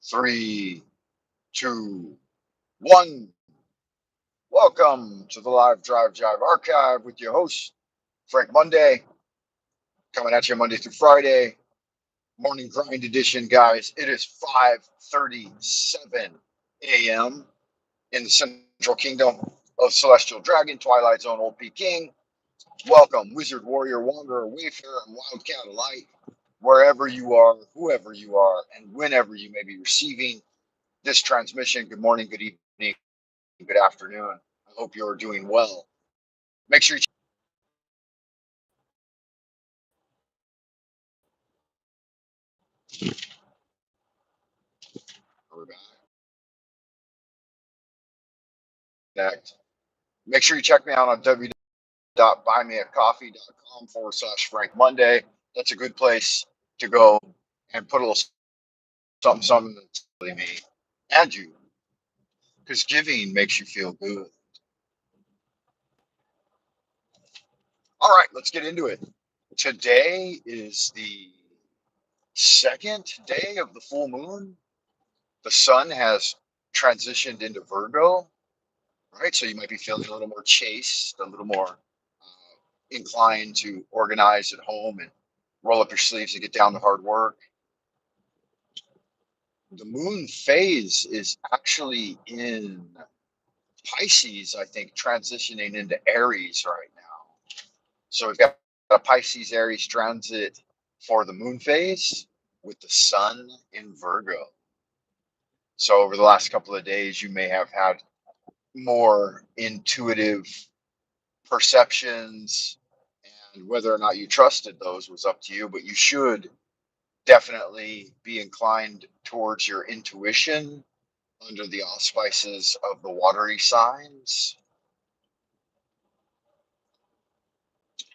Three, two, one. Welcome to the live Drive Jive archive with your host, Frank Monday, coming at you Monday through Friday, morning grind edition, guys. It is 5:37 a.m. in the Central Kingdom of Celestial Dragon, Twilight Zone, Old Peking. Welcome, Wizard, Warrior, Wanderer, Wayfarer, and Wildcat alike, wherever you are, whoever you are, and whenever you may be receiving this transmission. Good morning, good evening, good afternoon. I hope you're doing well. Make sure you connect. Make sure you check me out on www.buymeacoffee.com/Frank Monday. That's a good place to go and put a little something that's really me and you, because giving makes you feel good. All right, let's get into it. Today is the second day of the full moon. The sun has transitioned into Virgo, right? So you might be feeling a little more chaste, a little more inclined to organize at home and roll up your sleeves and get down to hard work. The moon phase is actually in Pisces, I think, transitioning into Aries right now. So we've got a Pisces Aries transit for the moon phase with the sun in Virgo. So over the last couple of days, you may have had more intuitive perceptions, and whether or not you trusted those was up to you, but you should definitely be inclined towards your intuition under the auspices of the watery signs,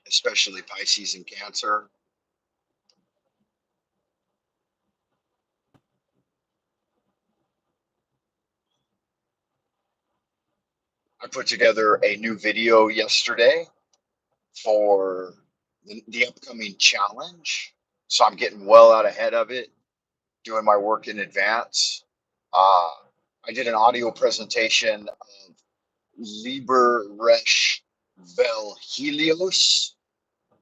especially Pisces and Cancer. I put together a new video yesterday for the upcoming challenge. So I'm getting well out ahead of it, doing my work in advance. I did an audio presentation of Liber Resh Vel Helios,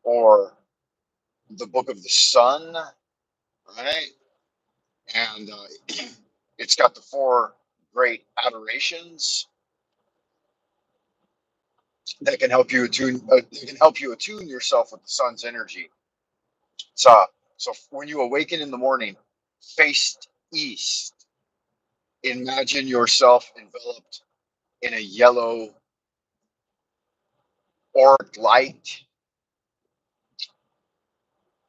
or the Book of the Sun, right? And it's got the four great adorations that can help you attune. That can help you attune yourself with the sun's energy. So, so when you awaken in the morning, face east. Imagine yourself enveloped in a yellow auric light.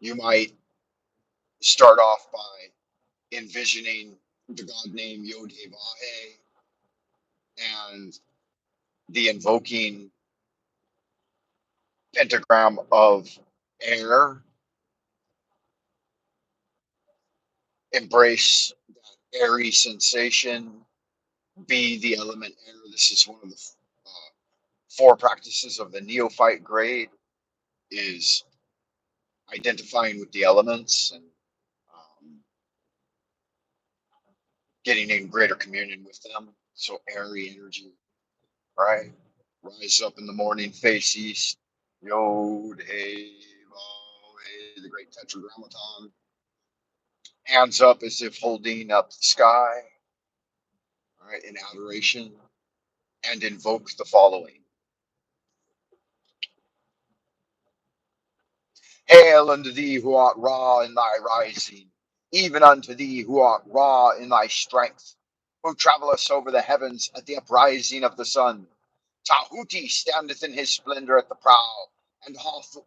You might start off by envisioning the god name Yod He Vahe and the invoking pentagram of air. Embrace that airy sensation. Be the element air. This is one of the four practices of the neophyte grade, is identifying with the elements and um, getting in greater communion with them. So airy energy, right? Rise up in the morning, face east. Yod Hey Vahe, the great Tetragrammaton. Hands up as if holding up the sky, right, in adoration, and invoke the following. Hail unto thee who art Ra in thy rising, even unto thee who art Ra in thy strength, who travellest over the heavens at the uprising of the sun. Tahuti standeth in his splendor at the prow, and Hathor,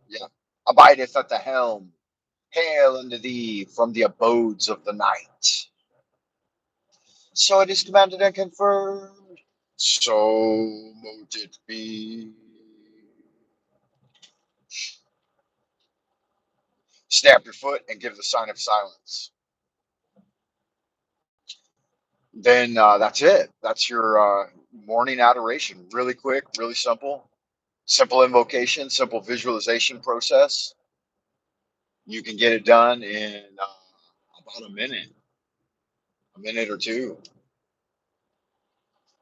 yeah, abideth at the helm. Hail unto thee from the abodes of the night. So it is commanded and confirmed. So mote it be. Stamp your foot and give the sign of silence. Then that's it. That's your morning adoration. Really quick, really simple. Simple invocation, simple visualization process. You can get it done in about a minute or two.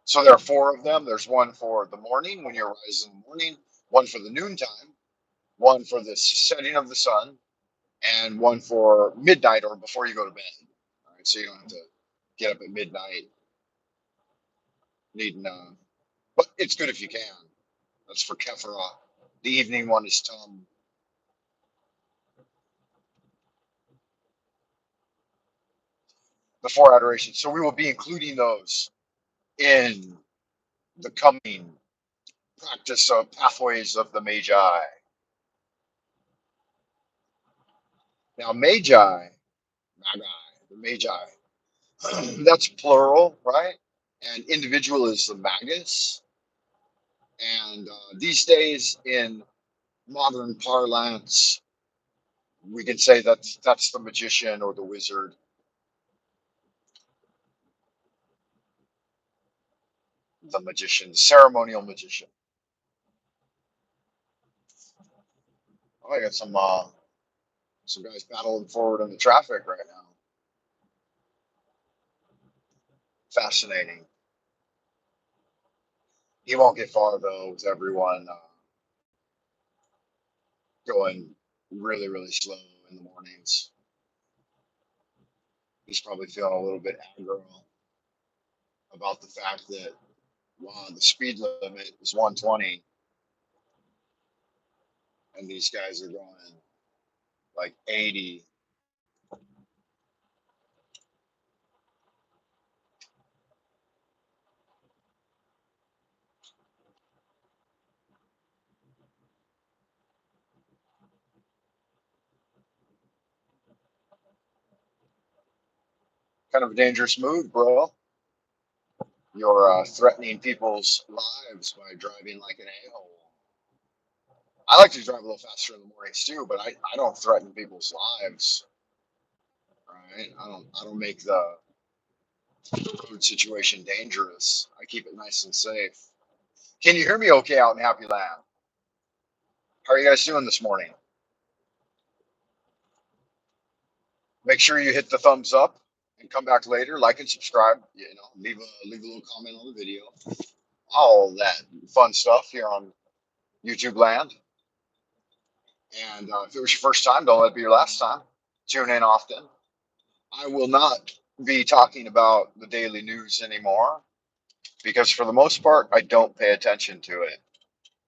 So there are four of them. There's one for the morning when you rise in the morning, one for the noontime, one for the setting of the sun, and one for midnight or before you go to bed. All right, so you don't have to get up at midnight needing. But it's good if you can. That's for Kefara. The evening one is Tum. The four adorations. So we will be including those in the coming practice of pathways of the Magi. Now, Magi, the Magi, that's plural, right? And individual is the magus. And these days, in modern parlance, we can say that's the magician or the wizard, the ceremonial magician. Oh, I got some guys battling forward in the traffic right now. Fascinating. He won't get far though with everyone going really, really slow in the mornings. He's probably feeling a little bit aggro about the fact that wow, the speed limit is 120 and these guys are going like 80. Kind of a dangerous move, bro. You're threatening people's lives by driving like an a-hole. I like to drive a little faster in the mornings too, but I don't threaten people's lives. Right? I don't make the road situation dangerous. I keep it nice and safe. Can you hear me okay out in Happy Land? How are you guys doing this morning? Make sure you hit the thumbs up and come back later, like and subscribe. Leave a little comment on the video. All that fun stuff here on YouTube land. And if it was your first time, don't let it be your last time. Tune in often. I will not be talking about the daily news anymore because, for the most part, I don't pay attention to it.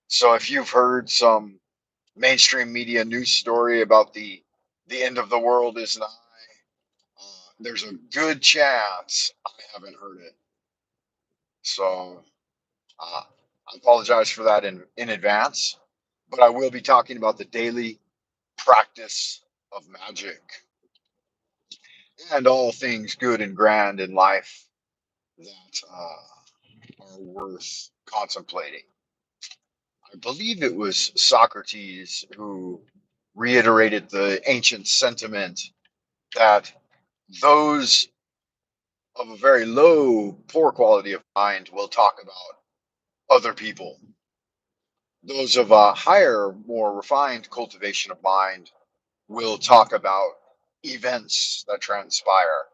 So if you've heard some mainstream media news story about the end of the world is nigh, there's a good chance I haven't heard it. So I apologize for that in advance. But I will be talking about the daily practice of magic and all things good and grand in life that are worth contemplating. I believe it was Socrates who reiterated the ancient sentiment that those of a very low, poor quality of mind will talk about other people. Those of a higher, more refined cultivation of mind will talk about events that transpire.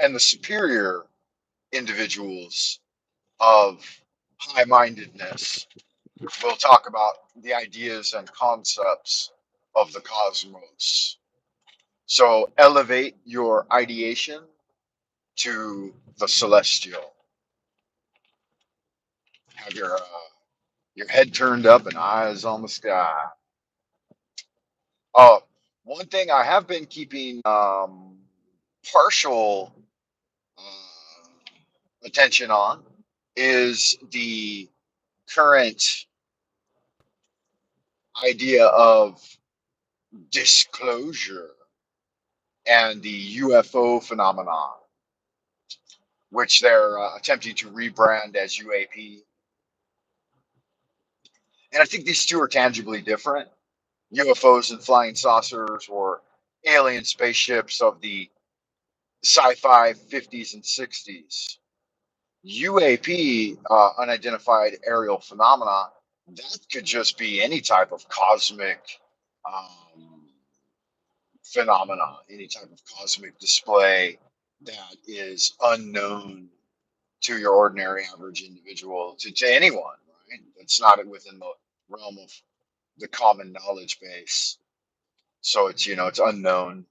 And the superior individuals of high mindedness will talk about the ideas and concepts of the cosmos. So elevate your ideation to the celestial. Have your head turned up and eyes on the sky. Uh, One thing I have been keeping partial uh, attention on is the current idea of disclosure and the UFO phenomenon, which they're attempting to rebrand as UAP. And I think these two are tangibly different. UFOs and flying saucers or alien spaceships of the sci-fi 50s and 60s. UAP, unidentified aerial phenomena, that could just be any type of cosmic um, phenomena, any type of cosmic display that is unknown to your ordinary average individual, to anyone, right? It's not within the realm of the common knowledge base. So it's unknown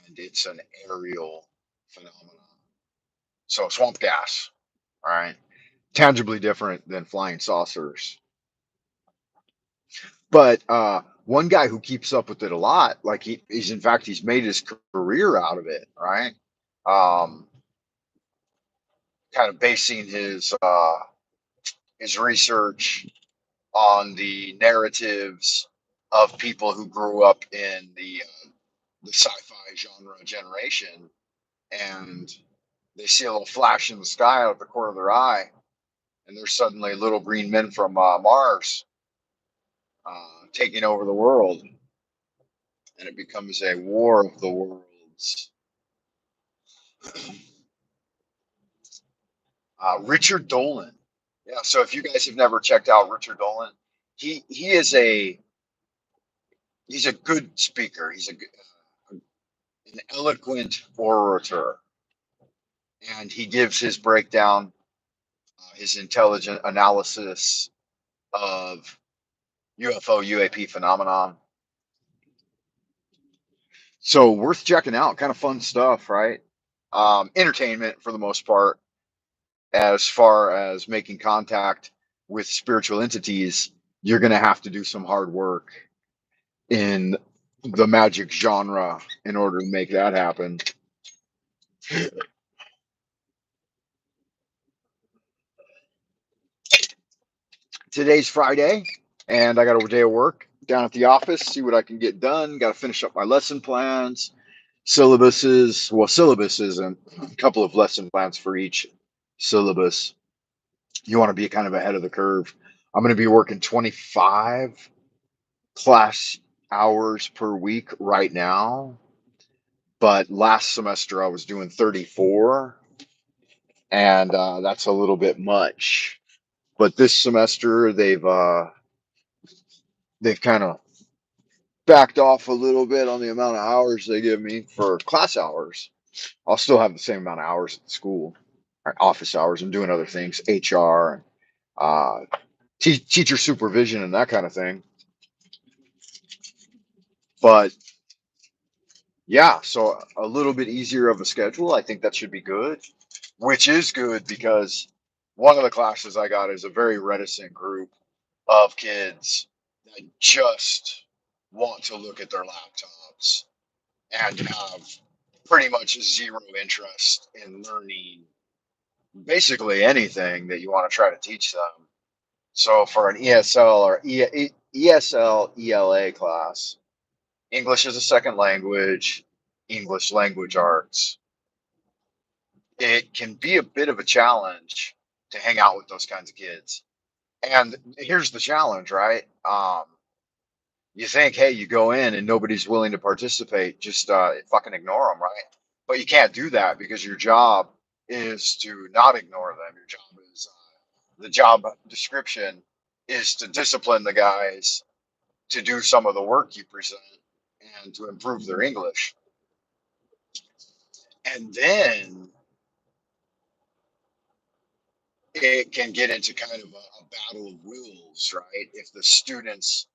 and it's an aerial phenomenon. So swamp gas, all right, tangibly different than flying saucers. But one guy who keeps up with it a lot, like he's in fact he's made his career out of it, right? Um, Kind of basing his research on the narratives of people who grew up in the sci-fi genre generation, and they see a little flash in the sky out of the corner of their eye, and there's suddenly little green men from Mars taking over the world, and it becomes a war of the worlds. Richard Dolan. Yeah, so if you guys have never checked out Richard Dolan, he is he's a good speaker. He's an eloquent orator, and he gives his breakdown, his intelligent analysis of UFO UAP phenomenon. So worth checking out. Kind of fun stuff, right? Entertainment for the most part. As far as making contact with spiritual entities, you're going to have to do some hard work in the magic genre in order to make that happen. Today's Friday, and I got a day of work down at the office, see what I can get done. Got to finish up my lesson plans, syllabuses, and a couple of lesson plans for each syllabus. You want to be kind of ahead of the curve. I'm going to be working 25 class hours per week right now, but last semester I was doing 34, and that's a little bit much. But this semester they've kind of backed off a little bit on the amount of hours they give me for class hours. I'll still have the same amount of hours at the school, or office hours. I'm doing other things, HR, and teacher supervision, and that kind of thing. But yeah, so a little bit easier of a schedule. I think that should be good, which is good because one of the classes I got is a very reticent group of kids that just want to look at their laptops and have pretty much zero interest in learning basically anything that you want to try to teach them. So for an ESL or ESL ELA class, English as a second language, English language arts, it can be a bit of a challenge to hang out with those kinds of kids. And here's the challenge, right? You think, hey, you go in and nobody's willing to participate, just fucking ignore them, right? But you can't do that because your job is to not ignore them. Your job is the job description is to discipline the guys to do some of the work you present and to improve their English. And then it can get into kind of a battle of wills, right? If the students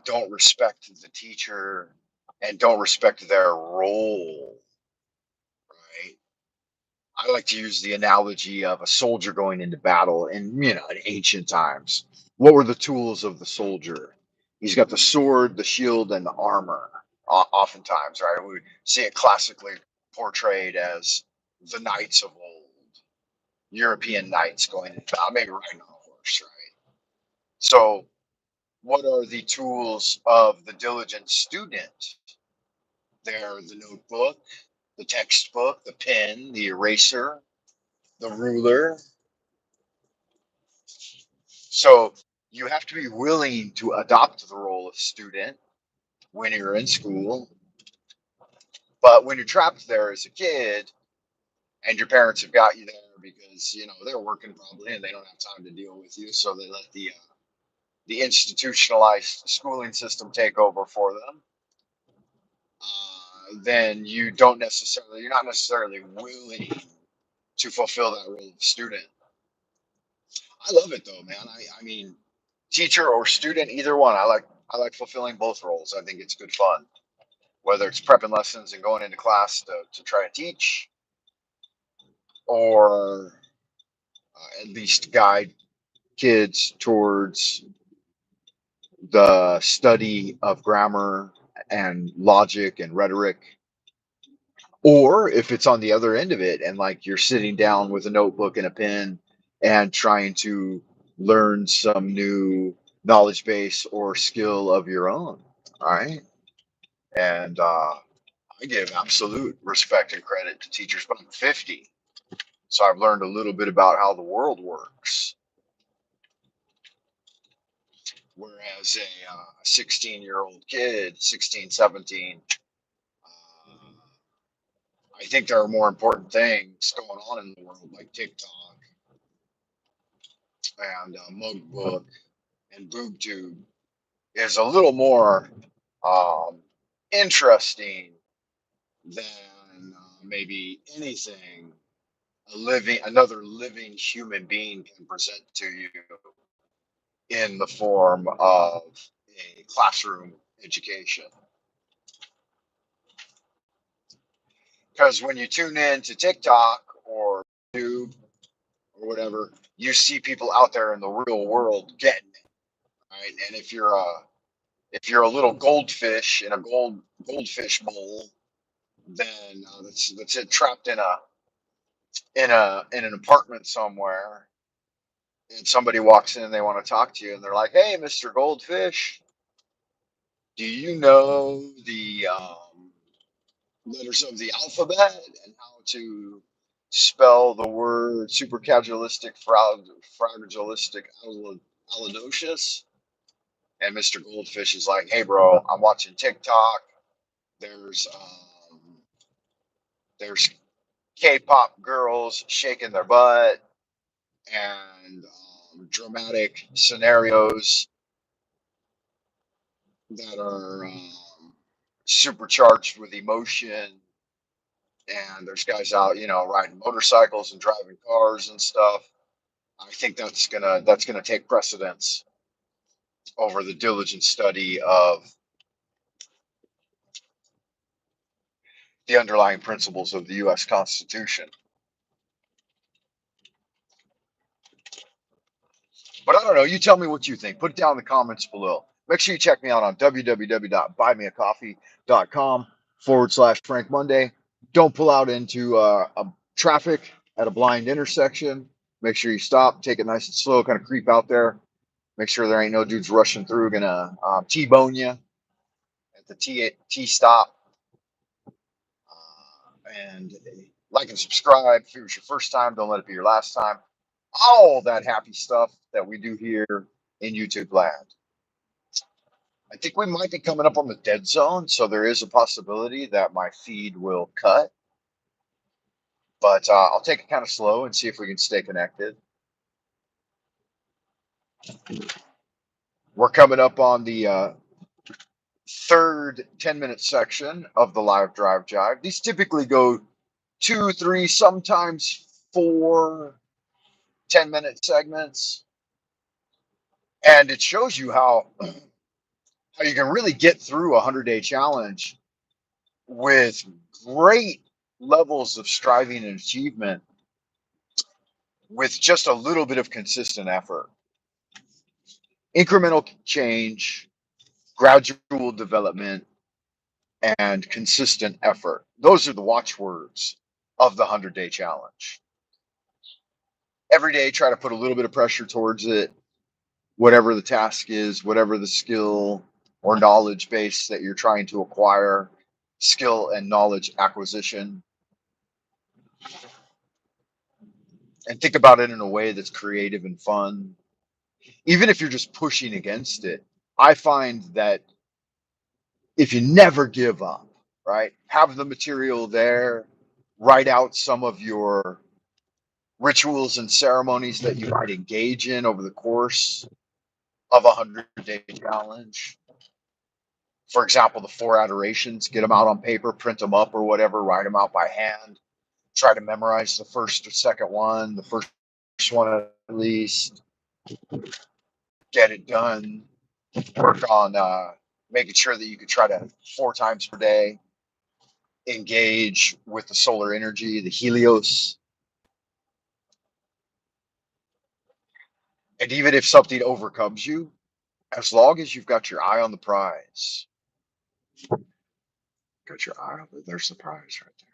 don't respect the teacher and don't respect their role, right? I like to use the analogy of a soldier going into battle in ancient times. What were the tools of the soldier? He's got the sword, the shield, and the armor. Oftentimes, right? We see it classically portrayed as the knights of old, European knights going into battle, maybe riding on a horse, right? So, what are the tools of the diligent student? They're the notebook, the textbook, the pen, the eraser, the ruler. So you have to be willing to adopt the role of student when you're in school. But when you're trapped there as a kid and your parents have got you there because they're working probably and they don't have time to deal with you, so they let the institutionalized schooling system take over for them, then you're not necessarily willing to fulfill that role of student. I love it though, man. I mean, teacher or student, either one. I like fulfilling both roles. I think it's good fun, whether it's prepping lessons and going into class to try to teach, or at least guide kids towards the study of grammar and logic and rhetoric. Or if it's on the other end of it and like you're sitting down with a notebook and a pen and trying to learn some new knowledge base or skill of your own, right? And I give absolute respect and credit to teachers, but I'm 50, so I've learned a little bit about how the world works. Whereas a 16-year-old kid, 16, 17, I think there are more important things going on in the world like TikTok and Mugbook and BoobTube is a little more um, interesting than maybe anything another living human being can present to you in the form of a classroom education. Because when you tune in to TikTok or YouTube or whatever, you see people out there in the real world getting it, right? And if you're a little goldfish in a goldfish bowl, then that's it, trapped in an apartment somewhere, and somebody walks in and they want to talk to you, and they're like, "Hey, Mr. Goldfish, do you know the letters of the alphabet and how to spell the word supercalifragilisticexpialidocious?" And Mr. Goldfish is like, "Hey, bro, I'm watching TikTok. There's um, there's K-pop girls shaking their butt and dramatic scenarios that are supercharged with emotion. And there's guys out, riding motorcycles and driving cars and stuff. I think that's gonna take precedence over the diligent study of the underlying principles of the U.S. Constitution. But I don't know. You tell me what you think. Put it down in the comments below. Make sure you check me out on www.buymeacoffee.com/Frank Monday. Don't pull out into traffic at a blind intersection. Make sure you stop, take it nice and slow, kind of creep out there. Make sure there ain't no dudes rushing through, gonna T-bone you at the T stop. And like and subscribe. If it was your first time, don't let it be your last time. All that happy stuff that we do here in YouTube land. I think we might be coming up on the dead zone, so there is a possibility that my feed will cut. But I'll take it kind of slow and see if we can stay connected. We're coming up on the third 10-minute section of the live drive jive. These typically go 2, 3, sometimes 4 10-minute segments. And it shows you how you can really get through a 100-day challenge with great levels of striving and achievement with just a little bit of consistent effort. Incremental change, gradual development, and consistent effort. Those are the watchwords of the 100-day challenge. Every day, try to put a little bit of pressure towards it, whatever the task is, whatever the skill or knowledge base that you're trying to acquire, skill and knowledge acquisition. And think about it in a way that's creative and fun. Even if you're just pushing against it, I find that if you never give up, right, have the material there, write out some of your rituals and ceremonies that you might engage in over the course of a 100-day challenge. For example, the 4 adorations, get them out on paper, print them up or whatever, write them out by hand. Try to memorize the first or second one, the first one at least. Get it done. Work on making sure that you can try to 4 times per day engage with the solar energy, the Helios. And even if something overcomes you, as long as you've got your eye on the prize, got your eye on there's the prize right there.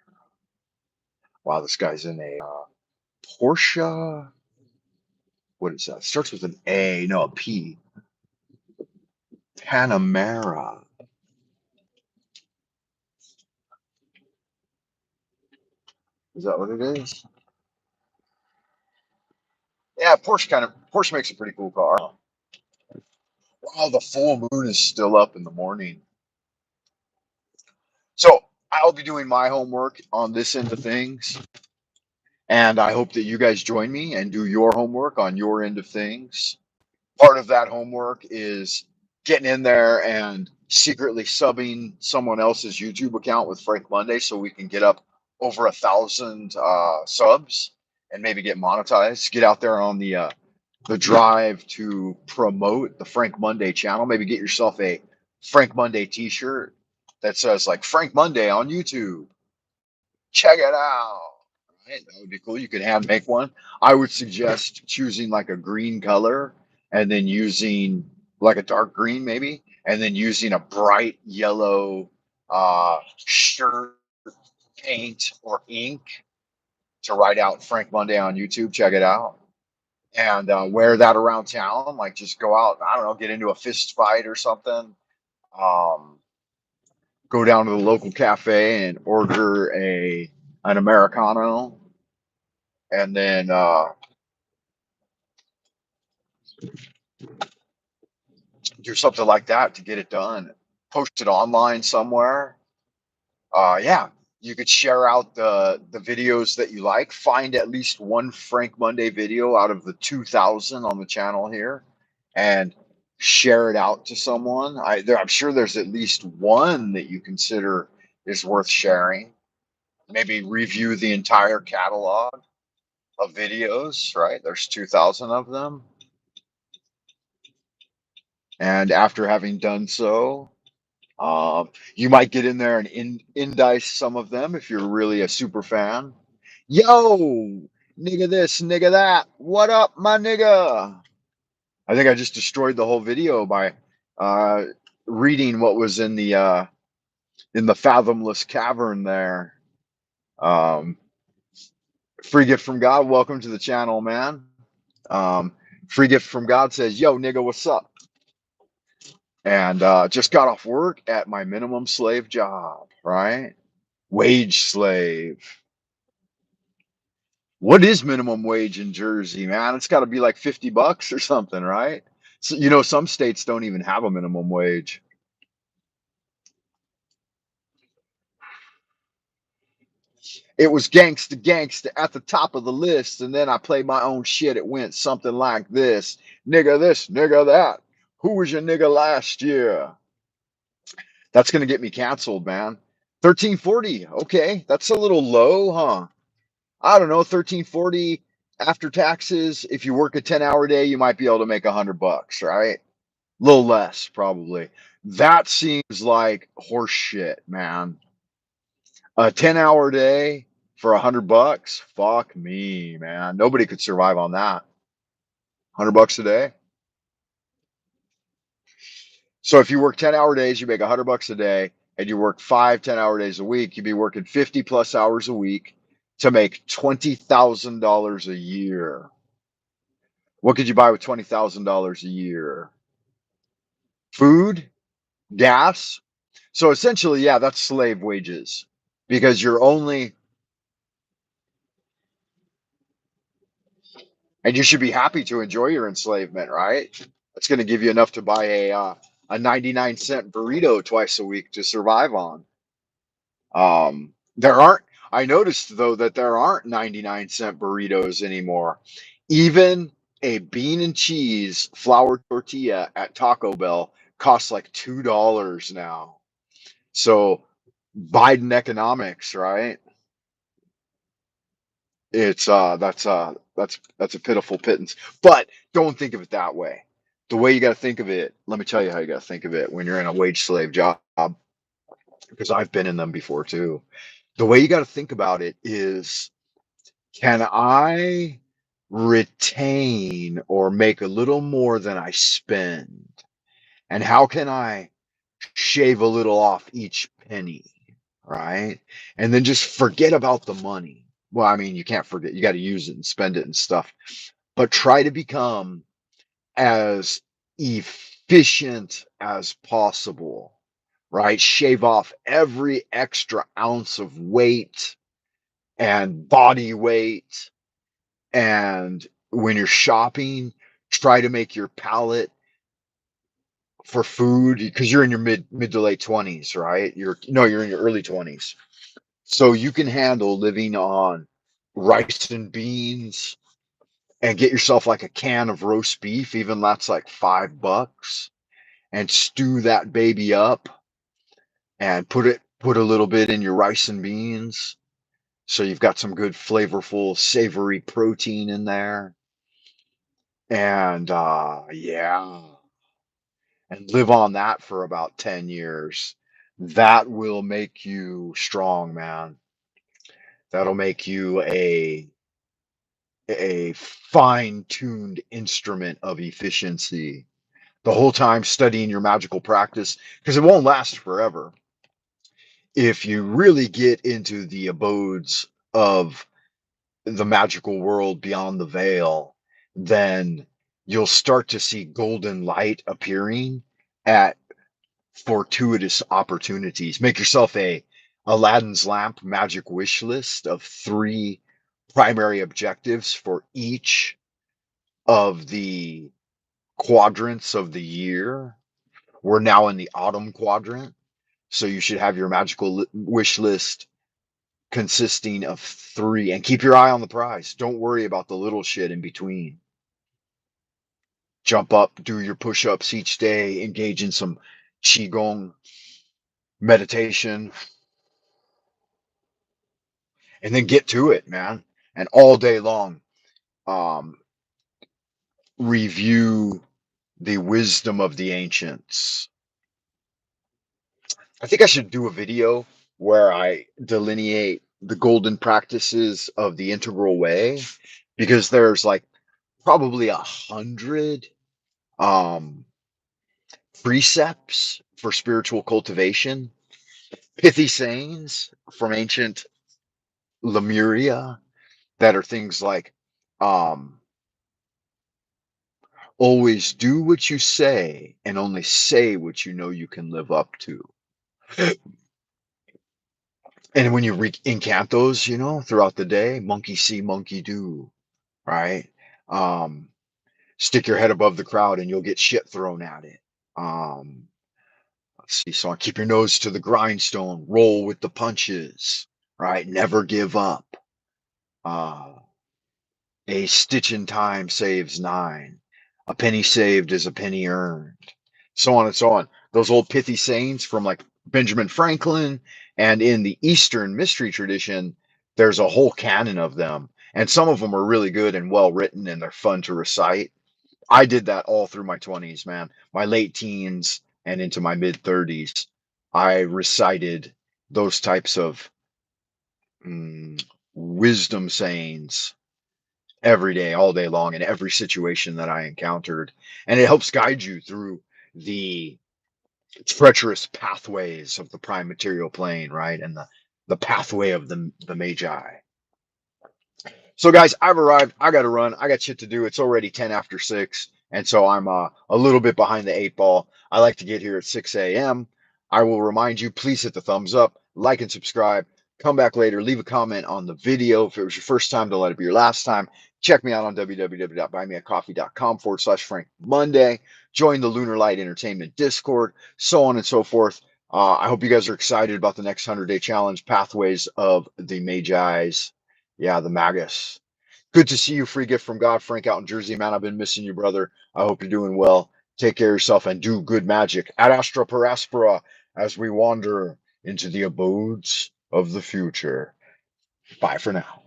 Wow, this guy's in a Porsche. What is that? It starts with an A, no, a P. Panamera. Is that what it is? Yeah, Porsche makes a pretty cool car. Wow, the full moon is still up in the morning. So I'll be doing my homework on this end of things. And I hope that you guys join me and do your homework on your end of things. Part of that homework is getting in there and secretly subbing someone else's YouTube account with Frank Monday so we can get up over 1,000 subs and maybe get monetized. Get out there on the drive to promote the Frank Monday channel. Maybe get yourself a Frank Monday t-shirt that says like Frank Monday on YouTube. Check it out. Right? That would be cool. You could hand make one. I would suggest choosing like a green color and then using like a dark green maybe, and then using a bright yellow shirt paint or ink to write out Frank Monday on YouTube. Check it out. And wear that around town. Like just go out, I don't know, get into a fist fight or something. Um, go down to the local cafe and order an Americano and then do something like that to get it done. Post it online somewhere. Yeah, you could share out the videos that you like. Find at least one Frank Monday video out of the 2,000 on the channel here, and share it out to someone. I'm sure there's at least one that you consider is worth sharing. Maybe review the entire catalog of videos. Right, there's 2,000 of them. And after having done so, you might get in there and indice some of them if you're really a super fan. Yo, nigga this, nigga that. What up, my nigga? I think I just destroyed the whole video by uh, reading what was in the fathomless cavern there. Um, Free gift from God. Welcome to the channel, man. Um, Free gift from God says, "Yo, nigga, what's up?" And just got off work at my minimum slave job, right? Wage slave. What is minimum wage in Jersey, man? It's got to be like $50 or something, right? So, some states don't even have a minimum wage. It was gangsta gangsta at the top of the list, and then I played my own shit. It went something like this: nigga this, nigga that. Who was your nigga last year? That's gonna get me canceled, man. 1340. Okay, that's a little low, huh? I don't know, 1340 after taxes. If you work a 10-hour day, you might be able to make $100, right? A little less, probably. That seems like horse shit, man. A 10-hour day for $100? Fuck me, man. Nobody could survive on that. $100 a day. So if you work 10-hour days, you make $100 a day, and you work 5 10-hour days a week, you'd be working 50 plus hours a week to make $20,000 a year. What could you buy with $20,000 a year? Food, gas. So essentially, yeah, that's slave wages because you're only, and you should be happy to enjoy your enslavement, right? That's going to give you enough to buy a 99-cent burrito twice a week to survive on. There aren't, I noticed though that there aren't 99-cent burritos anymore. Even a bean and cheese flour tortilla at Taco Bell costs like $2 now. So Biden economics, right? It's that's a pitiful pittance. But don't think of it that way. The way you got to think of it, let me tell you how you got to think of it when you're in a wage slave job, because I've been in them before too. The way you got to think about it is, can I retain or make a little more than I spend? And how can I shave a little off each penny, right? And then just forget about the money. Well, I mean, you can't forget, you got to use it and spend it and stuff, but try to become as efficient as possible, right? Shave off every extra ounce of weight and body weight. And when you're shopping, try to make your palate for food, because you're in your mid to late 20s, right? You're in your early 20s. So you can handle living on rice and beans and get yourself like a can of roast beef, even that's like $5, and stew that baby up and put a little bit in your rice and beans. So you've got some good flavorful, savory protein in there. And yeah, and live on that for about 10 years. That will make you strong, man. That'll make you a fine-tuned instrument of efficiency the whole time studying your magical practice, because it won't last forever. If you really get into the abodes of the magical world beyond the veil, then you'll start to see golden light appearing at fortuitous opportunities. Make yourself a Aladdin's lamp magic wish list of 3 primary objectives for each of the quadrants of the year. We're now in the autumn quadrant, so you should have your magical wish list consisting of 3, and keep your eye on the prize. Don't worry about the little shit in between. Jump up, do your push-ups each day, engage in some qigong meditation, and then get to it, man. And all day long, um, review the wisdom of the ancients. I think I should do a video where I delineate the golden practices of the integral way, because there's like probably 100 um, precepts for spiritual cultivation, pithy sayings from ancient Lemuria that are things like, um, always do what you say and only say what you know you can live up to. And when you incant those, throughout the day, monkey see, monkey do, right? Um, Stick your head above the crowd and you'll get shit thrown at it. Um, let's see, so keep your nose to the grindstone, roll with the punches, right? Never give up. Uh, a stitch in time saves 9. A penny saved is a penny earned. So on and so on. Those old pithy sayings from like Benjamin Franklin, and in the Eastern mystery tradition, there's a whole canon of them. And some of them are really good and well written and they're fun to recite. I did that all through my 20s, man. My late teens and into my mid 30s. I recited those types of mm, wisdom sayings every day, all day long, in every situation that I encountered. And it helps guide you through the treacherous pathways of the prime material plane, right? And the pathway of the magi. So, guys, I've arrived. I got to run. I got shit to do. It's already 10 after 6. And so I'm a little bit behind the 8 ball. I like to get here at 6 a.m. I will remind you, please hit the thumbs up, like and subscribe. Come back later. Leave a comment on the video. If it was your first time, don't let it be your last time. Check me out on www.buymeacoffee.com/Frank Monday. Join the Lunar Light Entertainment Discord, so on and so forth. I hope you guys are excited about the next 100-day challenge, Pathways of the Magi's. Yeah, the Magus. Good to see you. Free gift from God, Frank, out in Jersey, man. I've been missing you, brother. I hope you're doing well. Take care of yourself and do good magic. Ad Astra per Aspera as we wander into the abodes of the future. Bye for now.